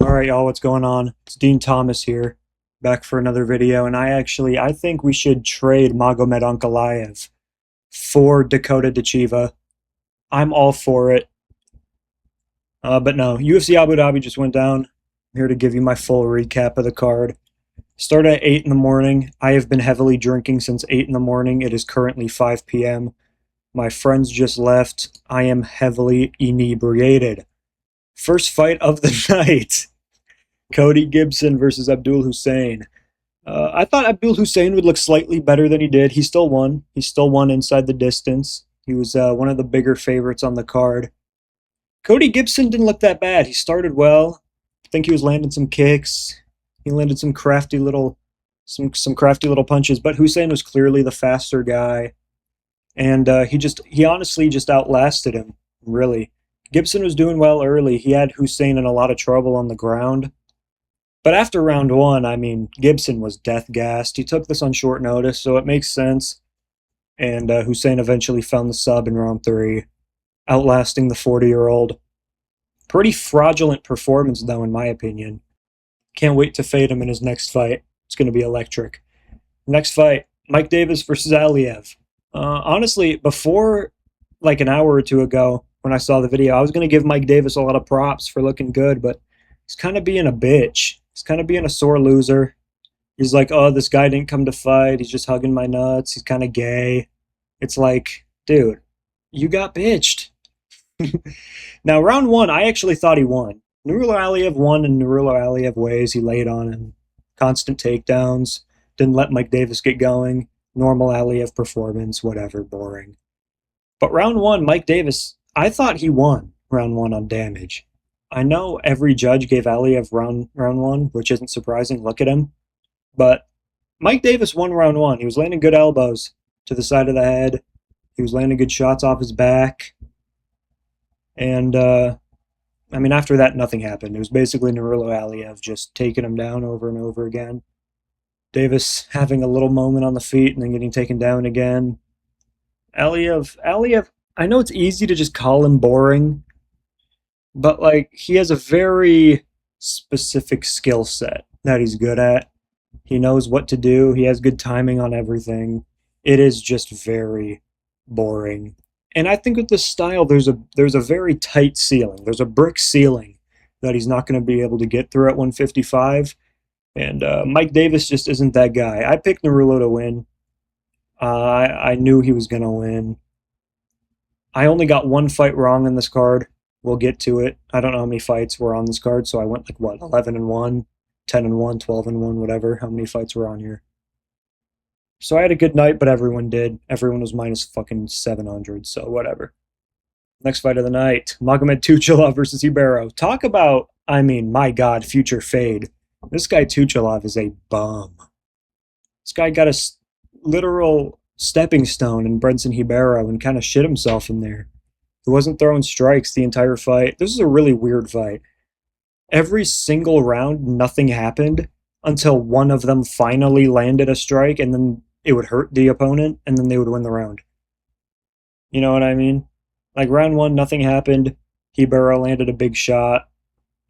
Alright, y'all, what's going on? It's Dean Thomas here, back for another video, and I think we should trade Magomed Ankalaev for Dakota Dachiva. I'm all for it. But no, UFC Abu Dhabi just went down. I'm here to give you my full recap of the card. Started at 8 in the morning. I have been heavily drinking since 8 in the morning. It is currently 5 p.m. My friends just left. I am heavily inebriated. First fight of the night. Cody Gibson versus Abdul Hussein. I thought Abdul Hussein would look slightly better than he did. He still won. He still won inside the distance. He was one of the bigger favorites on the card. Cody Gibson didn't look that bad. He started well. I think he was landing some kicks. He landed some crafty little punches, but Hussein was clearly the faster guy. And he honestly just outlasted him, really. Gibson was doing well early. He had Hussein in a lot of trouble on the ground. But after round one, I mean, Gibson was death-gassed. He took this on short notice, so it makes sense. And Hussein eventually found the sub in round 3, outlasting the 40-year-old. Pretty fraudulent performance, though, in my opinion. Can't wait to fade him in his next fight. It's going to be electric. Next fight, Mike Davis versus Ankalaev. Honestly, before like an hour or two ago, when I saw the video, I was going to give Mike Davis a lot of props for looking good, but he's kind of being a bitch. He's kind of being a sore loser. He's like, oh, this guy didn't come to fight. He's just hugging my nuts. He's kind of gay. It's like, dude, you got bitched. Now, round 1, I actually thought he won. Nurullo Ankalaev won in Nurullo Ankalaev ways. He laid on him. Constant takedowns. Didn't let Mike Davis get going. Normal Ankalaev performance. Whatever. Boring. But round 1, Mike Davis, I thought he won round 1 on damage. I know every judge gave Ankalaev round 1, which isn't surprising. Look at him. But Mike Davis won round 1. He was landing good elbows to the side of the head. He was landing good shots off his back. And, I mean, after that, nothing happened. It was basically Nurullo Ankalaev just taking him down over and over again. Davis having a little moment on the feet and then getting taken down again. Ankalaev, I know it's easy to just call him boring, but like he has a very specific skill set that he's good at. He knows what to do. He has good timing on everything. It is just very boring. And I think with this style, there's a very tight ceiling. There's a brick ceiling that he's not going to be able to get through at 155. And Mike Davis just isn't that guy. I picked Nurullo to win. I knew he was going to win. I only got one fight wrong in this card. We'll get to it. I don't know how many fights were on this card, so I went like, what, 11-1, 10-1, 12-1, whatever, how many fights were on here. So I had a good night, but everyone did. Everyone was minus fucking 700, so whatever. Next fight of the night, Magomed Tuchalov versus Ibero. Talk about, I mean, my God, future fade. This guy Tuchalov is a bum. This guy got a literal stepping stone in Brenson Ibero and kind of shit himself in there. He wasn't throwing strikes the entire fight. This is a really weird fight. Every single round, nothing happened until one of them finally landed a strike, and then it would hurt the opponent, and then they would win the round. You know what I mean? Like round 1, nothing happened. Ibero landed a big shot,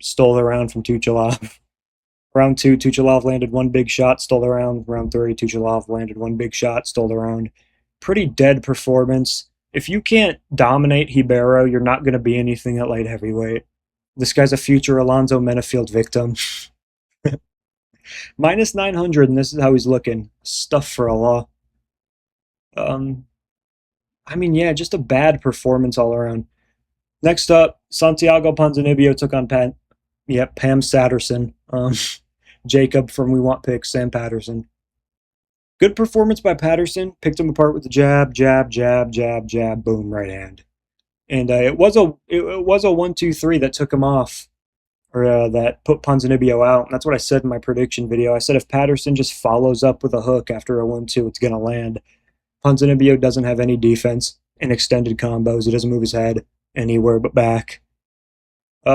stole the round from Tuchalov. Round 2, Tuchalov landed one big shot, stole the round. Round 3, Tuchalov landed one big shot, stole the round. Pretty dead performance. If you can't dominate Ibero, you're not going to be anything at light heavyweight. This guy's a future Alonzo Menafield victim. Minus 900, and this is how he's looking. Stuff for Allah. I mean, yeah, just a bad performance all around. Next up, Santiago Ponzinibbio took on Pam Satterson. Jacob from We Want Picks, Sam Patterson. Good performance by Patterson. Picked him apart with the jab, jab, jab, jab, jab, boom, right hand. And it was a 1-2-3 that took him off, or that put Ponzinibbio out. And that's what I said in my prediction video. I said if Patterson just follows up with a hook after a 1-2, it's going to land. Ponzinibbio doesn't have any defense in extended combos. He doesn't move his head anywhere but back.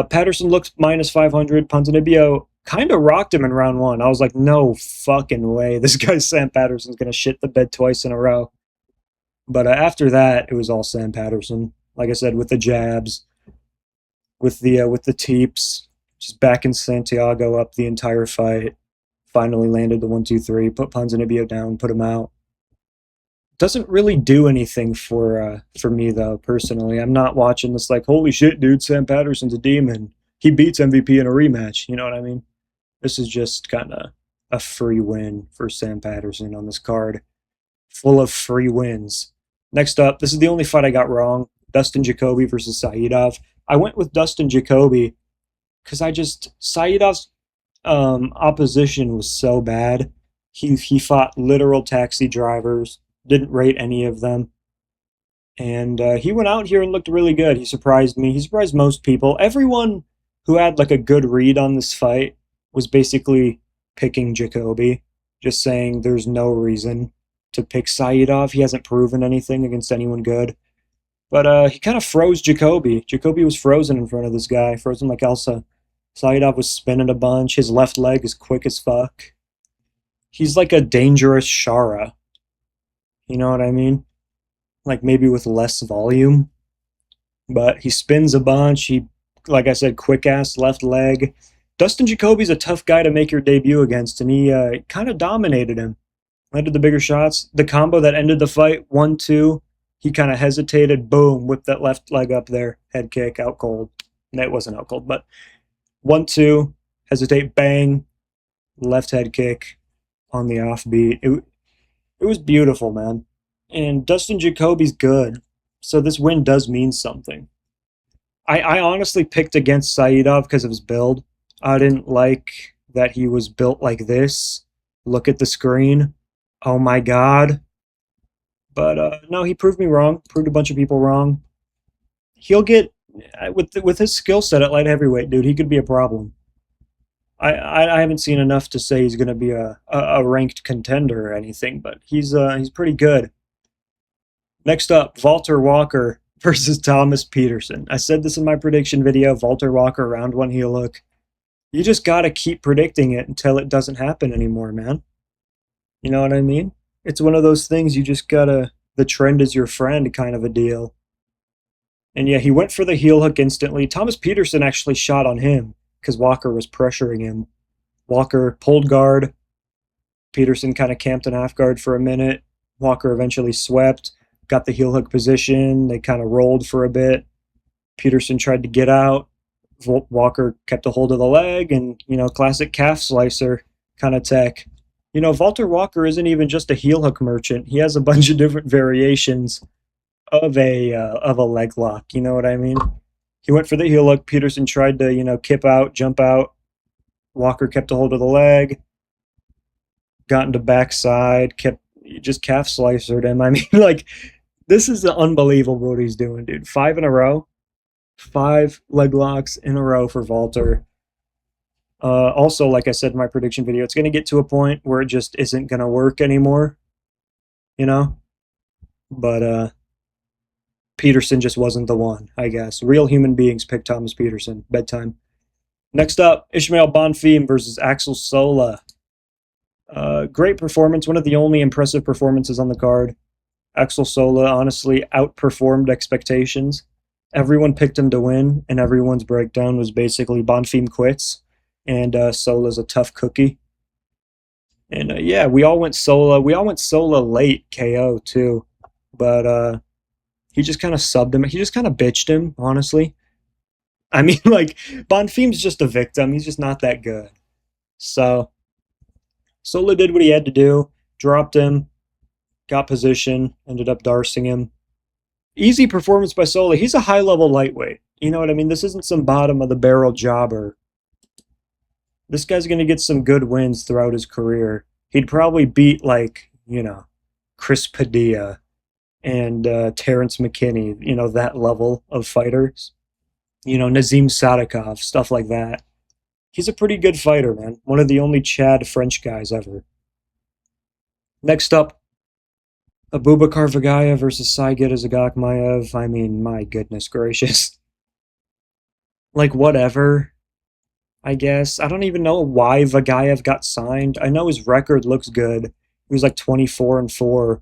Patterson looks minus 500. Ponzinibbio kind of rocked him in round 1. I was like, no fucking way. This guy Sam Patterson's going to shit the bed twice in a row. But after that, it was all Sam Patterson. Like I said, with the jabs, with the teeps, Just back in Santiago up the entire fight. Finally landed the 1-2-3, put Ponzinibbio down, put him out. Doesn't really do anything for me though, personally. I'm not watching this like, holy shit, dude, Sam Patterson's a demon. He beats MVP in a rematch. You know what I mean? This is just kind of a free win for Sam Patterson on this card. Full of free wins. Next up, this is the only fight I got wrong. Dustin Jacoby versus Saidov. I went with Dustin Jacoby because Saidov's opposition was so bad. He fought literal taxi drivers, didn't rate any of them. And he went out here and looked really good. He surprised me. He surprised most people. Everyone who had like a good read on this fight was basically picking Jacoby, just saying there's no reason to pick Saidov. He hasn't proven anything against anyone good. But he kind of froze Jacoby. Jacoby was frozen in front of this guy, frozen like Elsa. Saidov was spinning a bunch. His left leg is quick as fuck. He's like a dangerous Shara. You know what I mean? Like maybe with less volume. But he spins a bunch. He, like I said, quick-ass left leg. Dustin Jacoby's a tough guy to make your debut against, and he kind of dominated him. Landed the bigger shots. The combo that ended the fight, 1-2. He kind of hesitated. Boom, whipped that left leg up there. Head kick, out cold. No, it wasn't out cold, but 1-2. Hesitate, bang. Left head kick on the offbeat. It was beautiful, man. And Dustin Jacoby's good, so this win does mean something. I honestly picked against Saidov because of his build. I didn't like that he was built like this. Look at the screen. Oh my god. But no, he proved me wrong. Proved a bunch of people wrong. He'll get, with his skill set at light heavyweight, dude, he could be a problem. I haven't seen enough to say he's going to be a ranked contender or anything, but he's pretty good. Next up, Walter Walker versus Thomas Peterson. I said this in my prediction video, Walter Walker round one heel hook. You just got to keep predicting it until it doesn't happen anymore, man. You know what I mean? It's one of those things you just got to, the trend is your friend kind of a deal. And yeah, he went for the heel hook instantly. Thomas Peterson actually shot on him because Walker was pressuring him. Walker pulled guard. Peterson kind of camped in half guard for a minute. Walker eventually swept, got the heel hook position. They kind of rolled for a bit. Peterson tried to get out. Walker kept a hold of the leg and, you know, classic calf slicer kind of tech. You know, Walter Walker isn't even just a heel hook merchant. He has a bunch of different variations of a leg lock. You know what I mean? He went for the heel hook. Peterson tried to, you know, kip out, jump out. Walker kept a hold of the leg. Got into backside. Just calf slicered him. I mean, like, this is unbelievable what he's doing, dude. 5 in a row. 5 leg locks in a row for Walter. Also, like I said in my prediction video, it's going to get to a point where it just isn't going to work anymore. You know? But Peterson just wasn't the one, I guess. Real human beings pick Thomas Peterson. Bedtime. Next up, Ishmael Bonfim versus Axel Sola. Great performance. One of the only impressive performances on the card. Axel Sola honestly outperformed expectations. Everyone picked him to win, and everyone's breakdown was basically Bonfim quits, and Sola's a tough cookie. And yeah, we all went Sola. We all went Sola late KO too, but he just kind of subbed him. He just kind of bitched him, honestly. I mean, like, Bonfim's just a victim. He's just not that good. So Sola did what he had to do, dropped him, got position, ended up darsing him. Easy performance by Sola. He's a high-level lightweight. You know what I mean? This isn't some bottom-of-the-barrel jobber. This guy's going to get some good wins throughout his career. He'd probably beat, like, you know, Chris Padilla and Terrence McKinney, you know, that level of fighters. You know, Nazim Sadikov, stuff like that. He's a pretty good fighter, man. One of the only Chad French guys ever. Next up, Abubakar Vagaya versus Saigid Azagakmaev. I mean, my goodness gracious. Like, whatever, I guess. I don't even know why Vagayev got signed. I know his record looks good. He was like 24-4.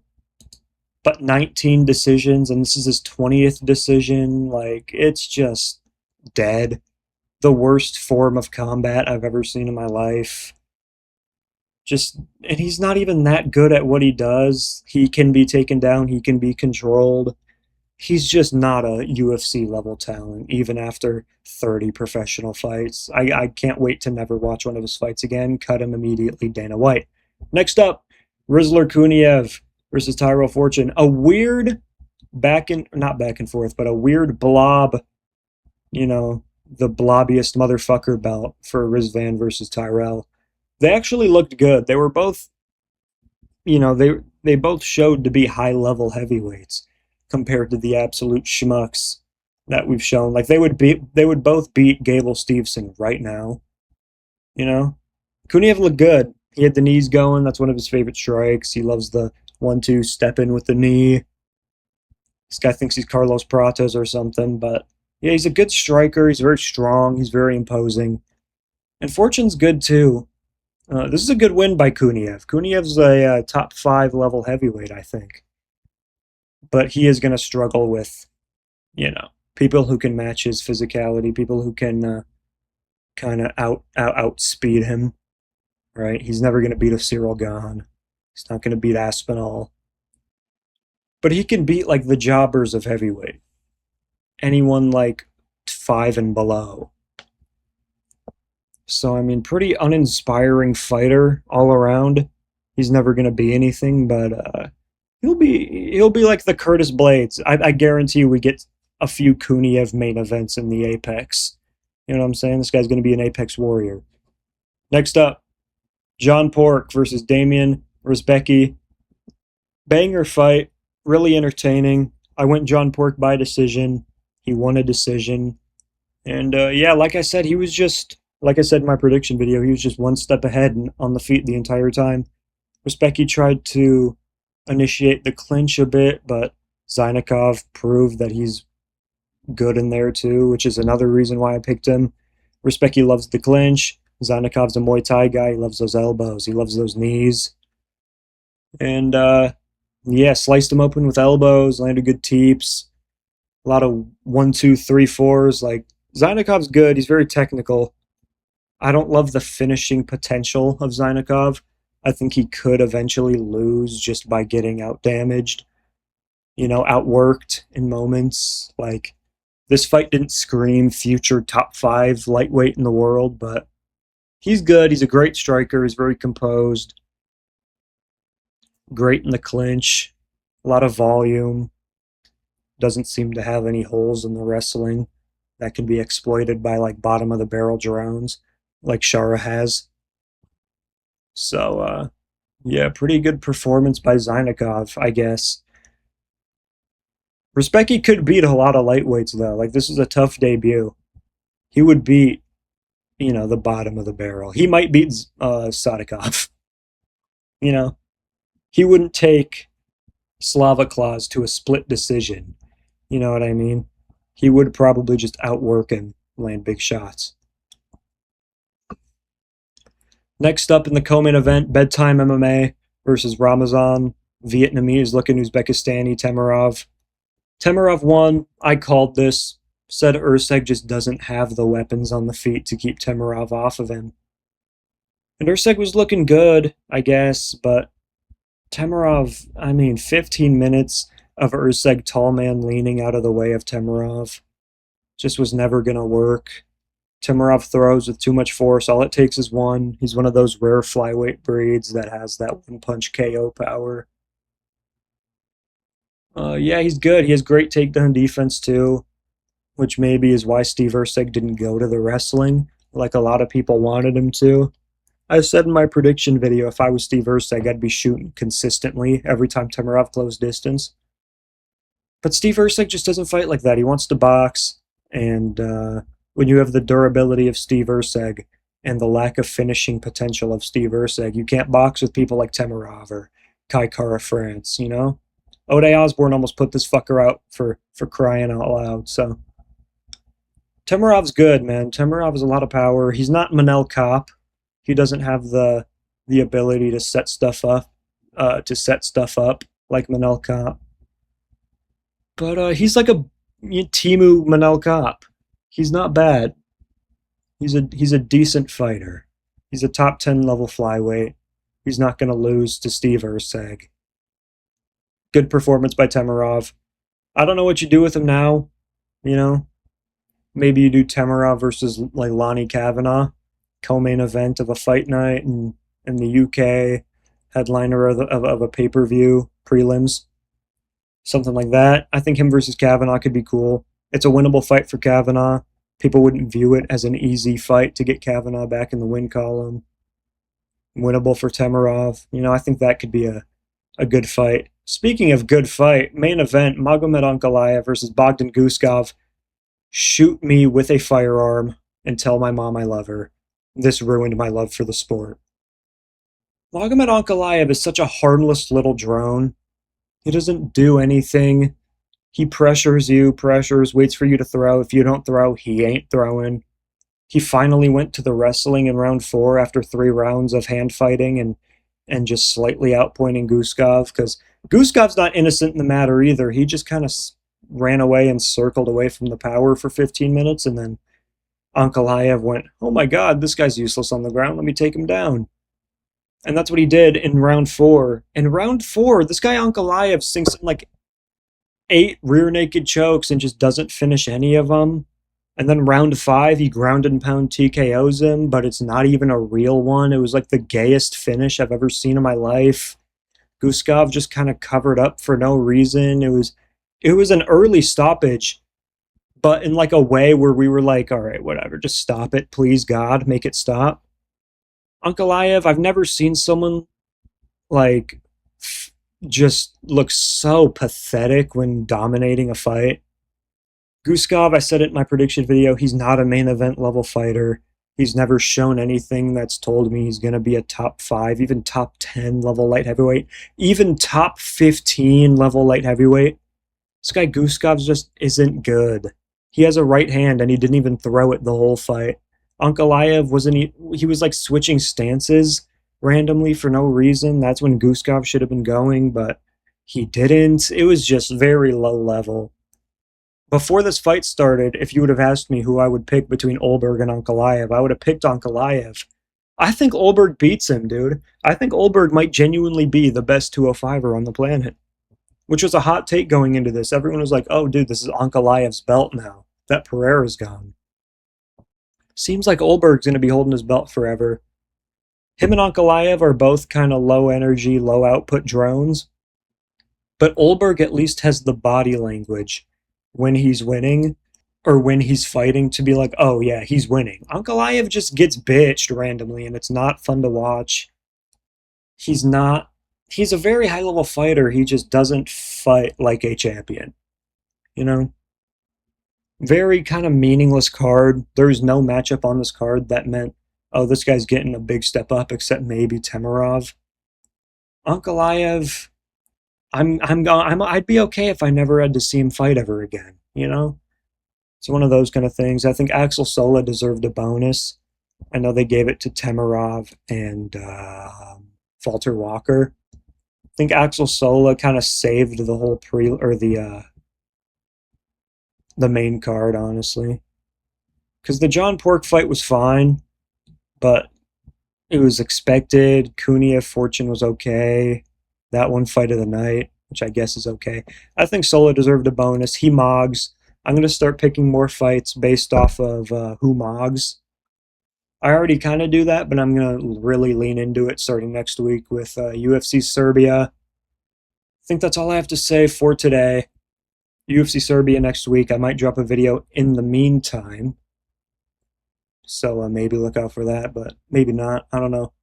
But 19 decisions, and this is his 20th decision. Like, it's just dead. the worst form of combat I've ever seen in my life. And he's not even that good at what he does. He can be taken down, he can be controlled. He's just not a UFC level talent, even after 30 professional fights. I can't wait to never watch one of his fights again. Cut him immediately, Dana White. Next up, Rizler Kuniev versus Tyrell Fortune. A weird not back and forth, but a weird blob, the blobbiest motherfucker belt for Rizvan versus Tyrell. They actually looked good. They were both, they both showed to be high level heavyweights compared to the absolute schmucks that we've shown. Like they would both beat Gable Steveson right now. Kuniev looked good. He had the knees going. That's one of his favorite strikes. He loves the 1-2 step in with the knee. This guy thinks he's Carlos Pratos or something, but yeah, he's a good striker. He's very strong. He's very imposing. And Fortune's good too. This is a good win by Kuniev. Kuniev's a top 5 level heavyweight, I think. But he is going to struggle with, people who can match his physicality, people who can kind of outspeed him, right? He's never going to beat a Cyril Gahn. He's not going to beat Aspinall. But he can beat, like, the jobbers of heavyweight. Anyone, like, 5 and below. So, I mean, pretty uninspiring fighter all around. He's never going to be anything, but he'll be like the Curtis Blades. I guarantee we get a few Kuniev main events in the Apex. You know what I'm saying? This guy's going to be an Apex warrior. Next up, John Pork versus Damian Rizbecki. Banger fight. Really entertaining. I went John Pork by decision. He won a decision. And yeah, like I said, like I said in my prediction video, he was just one step ahead and on the feet the entire time. Rizbecki tried to initiate the clinch a bit, but Zainikov proved that he's good in there too, which is another reason why I picked him. Rizbecki loves the clinch. Zainikov's a Muay Thai guy. He loves those elbows. He loves those knees. And yeah, sliced him open with elbows, landed good teeps. A lot of 1, 2, 3, 4s. Like, Zainikov's good. He's very technical. I don't love the finishing potential of Zainikov. I think he could eventually lose just by getting out-damaged, outworked in moments. Like, this fight didn't scream future top 5 lightweight in the world, but he's good. He's a great striker. He's very composed. Great in the clinch. A lot of volume. Doesn't seem to have any holes in the wrestling that can be exploited by, like, bottom-of-the-barrel drones, like Shara has. So, yeah, pretty good performance by Zainikov, I guess. Rizbecki could beat a lot of lightweights, though. Like, this is a tough debut. He would beat, the bottom of the barrel. He might beat Sadikov. He wouldn't take Slava Claus to a split decision. You know what I mean? He would probably just outwork and land big shots. Next up in the co-main event, Bedtime MMA versus Ramazan, Vietnamese-looking Uzbekistani Temirov. Temirov won. I called this. Said Urseg just doesn't have the weapons on the feet to keep Temirov off of him. And Urseg was looking good, I guess, but Temirov, 15 minutes of Urseg tall man leaning out of the way of Temirov just was never going to work. Temirov throws with too much force. All it takes is one. He's one of those rare flyweight breeds that has that one-punch KO power. Yeah, he's good. He has great takedown defense, too, which maybe is why Steve Urseg didn't go to the wrestling like a lot of people wanted him to. I said in my prediction video, if I was Steve Urseg, I'd be shooting consistently every time Temirov closed distance. But Steve Urseg just doesn't fight like that. He wants to box, and when you have the durability of Steve Urseg and the lack of finishing potential of Steve Urseg, you can't box with people like Temirov or Kai Kara France, Ode Osborne almost put this fucker out for crying out loud, so. Temirov's good, man. Temirov has a lot of power. He's not Manel Kopp. He doesn't have the ability to set stuff up, like Manel Kopp. But he's like a Timu Manel Kopp. He's not bad. He's a decent fighter. He's a top 10 level flyweight. He's not going to lose to Steve Erceg. Good performance by Temerov. I don't know what you do with him now. You know, maybe you do Temerov versus like Lonnie Kavanaugh, co-main event of a fight night in the UK, headliner of a pay-per-view prelims, something like that. I think him versus Kavanaugh could be cool. It's a winnable fight for Kavanaugh. People wouldn't view it as an easy fight to get Kavanaugh back in the win column. Winnable for Temerov. You know, I think that could be a good fight. Speaking of good fight, main event, Magomed Ankalaev versus Bogdan Guskov. Shoot me with a firearm and tell my mom I love her. This ruined my love for the sport. Magomed Ankalaev is such a harmless little drone. He doesn't do anything. He pressures, waits for you to throw. If you don't throw, he ain't throwing. He finally went to the wrestling in round 4 after 3 rounds of hand fighting and just slightly outpointing Guskov, because Guskov's not innocent in the matter either. He just kind of ran away and circled away from the power for 15 minutes, and then Ankalaev went, oh my god, this guy's useless on the ground, let me take him down. And that's what he did in round 4. In round 4, this guy Ankalaev sinks in like 8 rear naked chokes and just doesn't finish any of them. And then round 5, he ground and pound TKOs him, but it's not even a real one. It was like the gayest finish I've ever seen in my life. Guskov just kind of covered up for no reason. It was an early stoppage, but in like a way where we were like, all right, whatever, just stop it, please God, make it stop. Ankalaev, I've never seen someone like just look so pathetic when dominating a fight. Guskov, I said it in my prediction video, he's not a main event level fighter. He's never shown anything that's told me he's going to be a top 5, even top 10 level light heavyweight, even top 15 level light heavyweight. This guy Guskov just isn't good. He has a right hand and he didn't even throw it the whole fight. Ankalaev he was like switching stances randomly for no reason. That's when Guskov should have been going, but he didn't. It was just very low level. Before this fight started, if you would have asked me who I would pick between Olberg and Ankalaev, I would have picked Ankalaev. I think Olberg beats him, dude. I think Olberg might genuinely be the best 205er on the planet, which was a hot take going into this. Everyone was like, oh, dude, this is Ankalaev's belt now. That Pereira's gone. Seems like Olberg's going to be holding his belt forever. Him and Ankalaev are both kind of low energy, low output drones, but Olberg at least has the body language when he's winning or when he's fighting to be like, oh yeah, he's winning. Ankalaev just gets bitched randomly and it's not fun to watch. He's a very high level fighter. He just doesn't fight like a champion, you know? Very kind of meaningless card. There's no matchup on this card that meant, oh, this guy's getting a big step up, except maybe Temerov. Ankalaev, I'd be okay if I never had to see him fight ever again, you know? It's one of those kind of things. I think Axel Sola deserved a bonus. I know they gave it to Temerov and Walter Walker. I think Axel Sola kind of saved the whole the main card, honestly. Because the John Pork fight was fine, but it was expected. Cunha Fortune was okay. That one fight of the night, which I guess is okay. I think Sola deserved a bonus. He mogs. I'm going to start picking more fights based off of who mogs. I already kind of do that, but I'm going to really lean into it starting next week with UFC Serbia. I think that's all I have to say for today. UFC Serbia next week. I might drop a video in the meantime. So maybe look out for that, but maybe not. I don't know.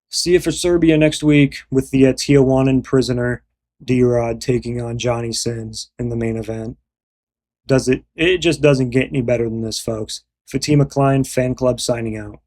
See you for Serbia next week with the Tijuanan prisoner, D-Rod, taking on Johnny Sins in the main event. It just doesn't get any better than this, folks. Fatima Klein, Fan Club signing out.